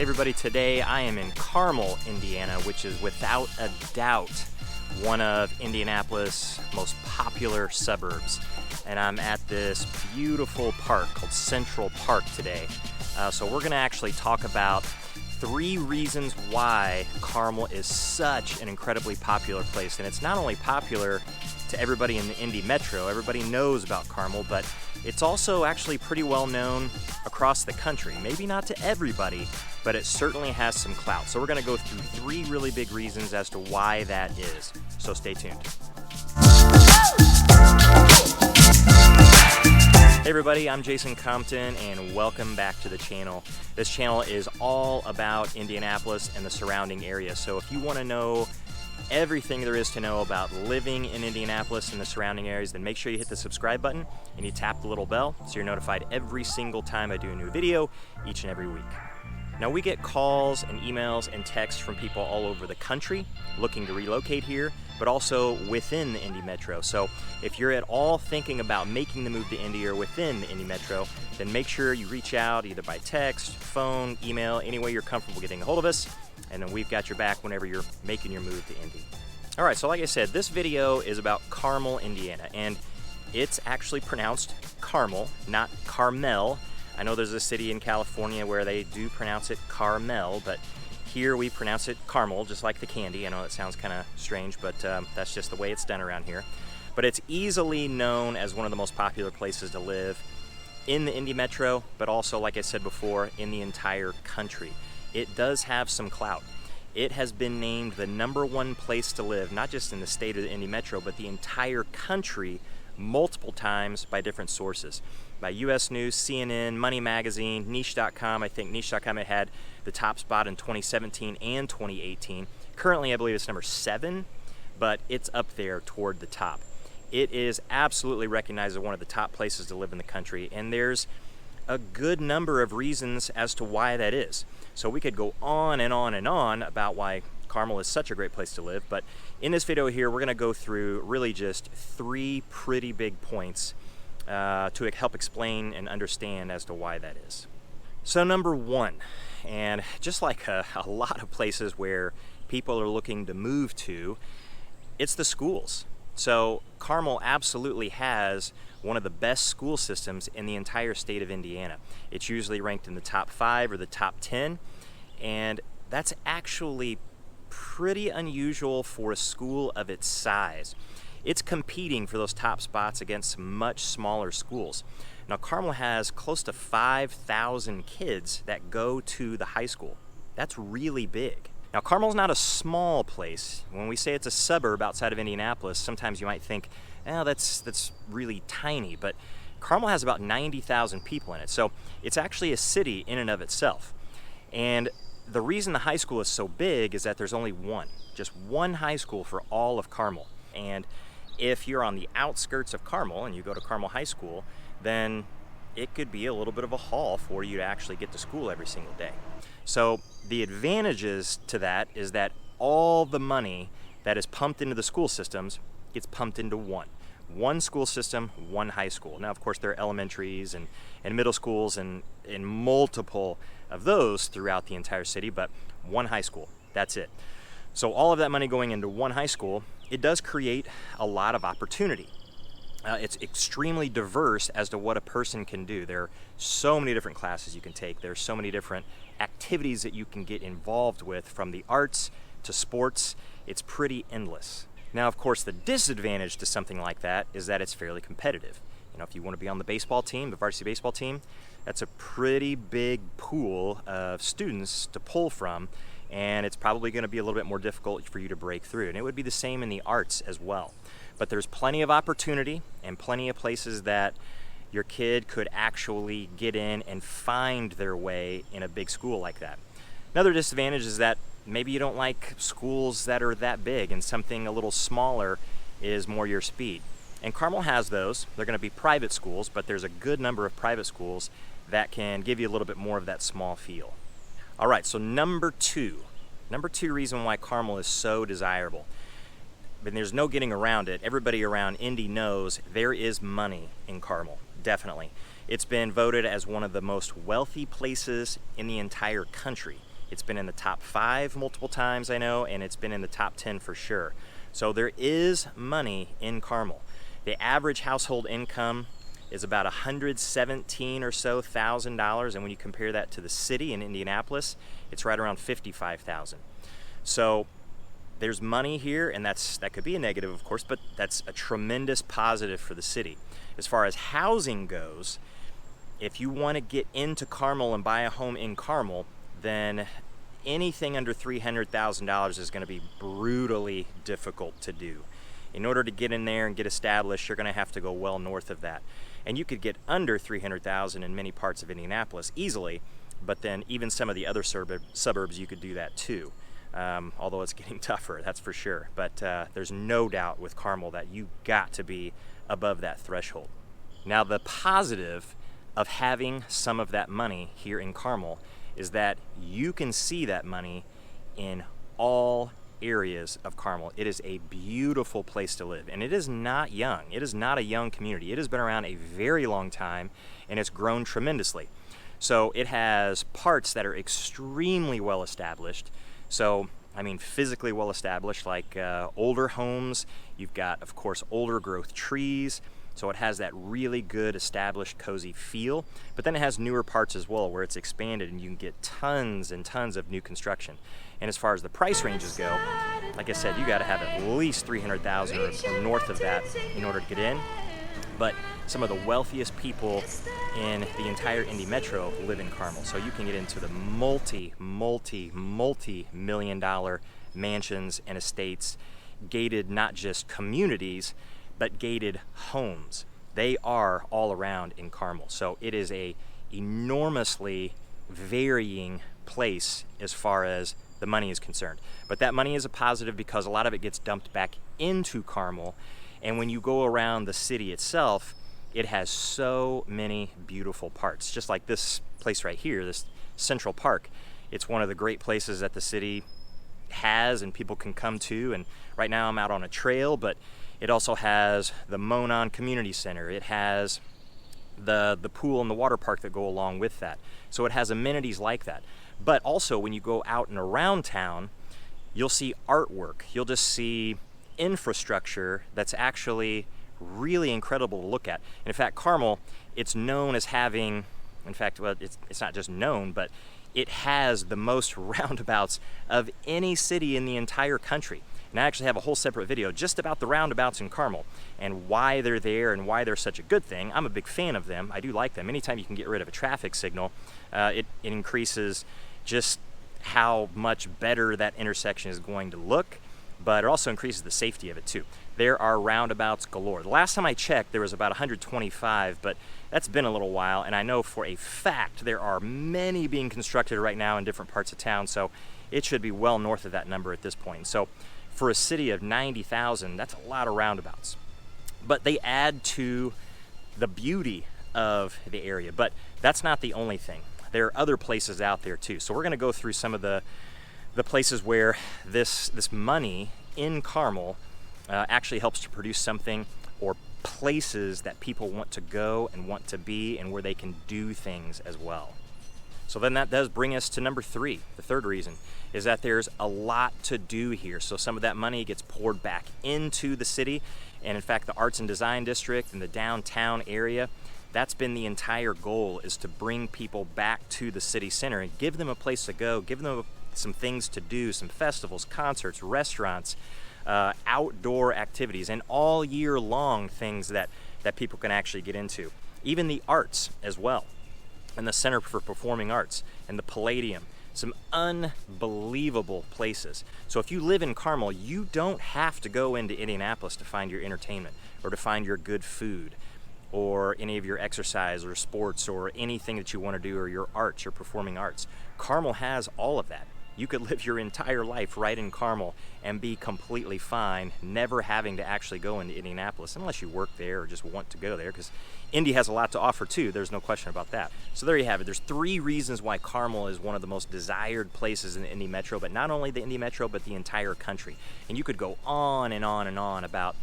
Hey everybody, today I am in Carmel, Indiana, which is without a doubt one of Indianapolis' most popular suburbs. And I'm at this beautiful park called Central Park today. So we're gonna actually talk about 3 reasons why Carmel is such an incredibly popular place. And it's not only popular to everybody in the Indy Metro, everybody knows about Carmel, but it's also actually pretty well known across the country. Maybe not to everybody, but it certainly has some clout. So we're gonna go through 3 really big reasons as to why that is. So stay tuned. Hey everybody, I'm Jason Compton and welcome back to the channel. This channel is all about Indianapolis and the surrounding area. So if you want to know everything there is to know about living in Indianapolis and the surrounding areas, then make sure you hit the subscribe button and you tap the little bell so you're notified every single time I do a new video each and every week. Now we get calls and emails and texts from people all over the country looking to relocate here, but also within the Indy Metro. So if you're at all thinking about making the move to Indy or within the Indy Metro, then make sure you reach out either by text, phone, email, any way you're comfortable getting a hold of us, and then we've got your back whenever you're making your move to Indy. All right, so like I said, this video is about Carmel, Indiana, and it's actually pronounced Carmel, not Carmel. I know there's a city in California where they do pronounce it Carmel, but here we pronounce it Carmel, just like the candy. I know it sounds kind of strange, but that's just the way it's done around here. But it's easily known as one of the most popular places to live in the Indy Metro, but also, like I said before, in the entire country. It does have some clout. It has been named the #1 place to live, not just in the state of the Indy Metro, but the entire country multiple times by different sources. By US News, CNN, Money Magazine, Niche.com. I think Niche.com had the top spot in 2017 and 2018. Currently, I believe it's number 7, but it's up there toward the top. It is absolutely recognized as one of the top places to live in the country, and there's a good number of reasons as to why that is. So we could go on and on and on about why Carmel is such a great place to live, but in this video here, we're gonna go through really just 3 pretty big points to help explain and understand as to why that is. So number 1, and just like a lot of places where people are looking to move to, it's the schools. So Carmel absolutely has one of the best school systems in the entire state of Indiana. It's usually ranked in the top 5 or the top 10, and that's actually pretty unusual for a school of its size. It's competing for those top spots against much smaller schools. Now Carmel has close to 5,000 kids that go to the high school. That's really big. Now Carmel's not a small place. When we say it's a suburb outside of Indianapolis, sometimes you might think, oh, that's really tiny, but Carmel has about 90,000 people in it. So it's actually a city in and of itself. And the reason the high school is so big is that there's only just one high school for all of Carmel. And if you're on the outskirts of Carmel and you go to Carmel High School, then it could be a little bit of a haul for you to actually get to school every single day. So the advantages to that is that all the money that is pumped into the school systems gets pumped into one school system, one high school. Now, of course, there are elementaries and middle schools and multiple of those throughout the entire city, but one high school, that's it. So all of that money going into one high school, it does create a lot of opportunity. It's extremely diverse as to what a person can do. There are so many different classes you can take. There are so many different activities that you can get involved with, from the arts to sports. It's pretty endless. Now, of course, the disadvantage to something like that is that it's fairly competitive. You know, if you want to be on the baseball team, the varsity baseball team, that's a pretty big pool of students to pull from, and it's probably going to be a little bit more difficult for you to break through. And it would be the same in the arts as well. But there's plenty of opportunity and plenty of places that your kid could actually get in and find their way in a big school like that. Another disadvantage is that maybe you don't like schools that are that big and something a little smaller is more your speed. And Carmel has those. They're going to be private schools, but there's a good number of private schools that can give you a little bit more of that small feel. All right, so number two reason why Carmel is so desirable, and there's no getting around it. Everybody around Indy knows there is money in Carmel, definitely. It's been voted as one of the most wealthy places in the entire country. It's been in the top 5 multiple times, I know, and it's been in the top 10 for sure. So there is money in Carmel. The average household income is about $117,000 or so, and when you compare that to the city in Indianapolis, it's right around $55,000. So there's money here, and that could be a negative, of course, but that's a tremendous positive for the city. As far as housing goes, if you want to get into Carmel and buy a home in Carmel, then anything under $300,000 is going to be brutally difficult to do. In order to get in there and get established, you're going to have to go well north of that. And you could get under $300,000 in many parts of Indianapolis easily, but then even some of the other suburbs, you could do that too. Although it's getting tougher, that's for sure. But there's no doubt with Carmel that you got to be above that threshold. Now, the positive of having some of that money here in Carmel is that you can see that money in all areas of Carmel. It is a beautiful place to live, and it is not young. It is not a young community. It has been around a very long time, and it's grown tremendously. So it has parts that are extremely well established. So, I mean, physically well established, like older homes. You've got, of course, older growth trees. So it has that really good established cozy feel, but then it has newer parts as well where it's expanded and you can get tons and tons of new construction. And as far as the price ranges go, like I said, you got to have at least $300,000 or north of that in order to get in. But some of the wealthiest people in the entire Indy Metro live in Carmel. So you can get into the multi-million dollar mansions and estates, gated not just communities, but gated homes. They are all around in Carmel. So it is a enormously varying place as far as the money is concerned. But that money is a positive because a lot of it gets dumped back into Carmel. And when you go around the city itself, it has so many beautiful parts. Just like this place right here, this Central Park. It's one of the great places that the city has and people can come to. And right now I'm out on a trail, but it also has the Monon Community Center. It has the pool and the water park that go along with that. So it has amenities like that. But also when you go out and around town, you'll see artwork. You'll just see infrastructure that's actually really incredible to look at. And in fact, Carmel, it's known as having, in fact, well, it's not just known, but it has the most roundabouts of any city in the entire country. And I actually have a whole separate video just about the roundabouts in Carmel and why they're there and why they're such a good thing. I'm a big fan of them. I do like them. Anytime you can get rid of a traffic signal, it increases just how much better that intersection is going to look, but it also increases the safety of it too. There are roundabouts galore. The last time I checked, there was about 125, but that's been a little while, and I know for a fact there are many being constructed right now in different parts of town, so it should be well north of that number at this point. So for a city of 90,000, that's a lot of roundabouts. But they add to the beauty of the area. But that's not the only thing. There are other places out there too. So we're going to go through some of the places where this money in Carmel actually helps to produce something, or places that people want to go and want to be, and where they can do things as well. So then that does bring us to number 3. The third reason is that there's a lot to do here. So some of that money gets poured back into the city. And in fact, the Arts and Design District and the downtown area, that's been the entire goal, is to bring people back to the city center and give them a place to go, give them some things to do, some festivals, concerts, restaurants, outdoor activities, and all year long things that people can actually get into. Even the arts as well, and the Center for Performing Arts, and the Palladium. Some unbelievable places. So if you live in Carmel, you don't have to go into Indianapolis to find your entertainment, or to find your good food, or any of your exercise or sports, or anything that you want to do, or your arts, your performing arts. Carmel has all of that. You could live your entire life right in Carmel and be completely fine, never having to actually go into Indianapolis, unless you work there or just want to go there, because Indy has a lot to offer too. There's no question about that. So there you have it. There's 3 reasons why Carmel is one of the most desired places in the Indy Metro, but not only the Indy Metro, but the entire country. And you could go on and on and on about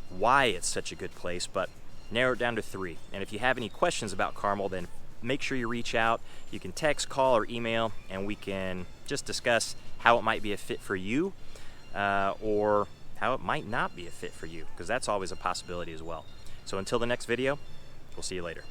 why it's such a good place, but narrow it down to 3. And if you have any questions about Carmel, then make sure you reach out. You can text, call, or email, and we can just discuss how it might be a fit for you, or how it might not be a fit for you, because that's always a possibility as well. So until the next video, we'll see you later.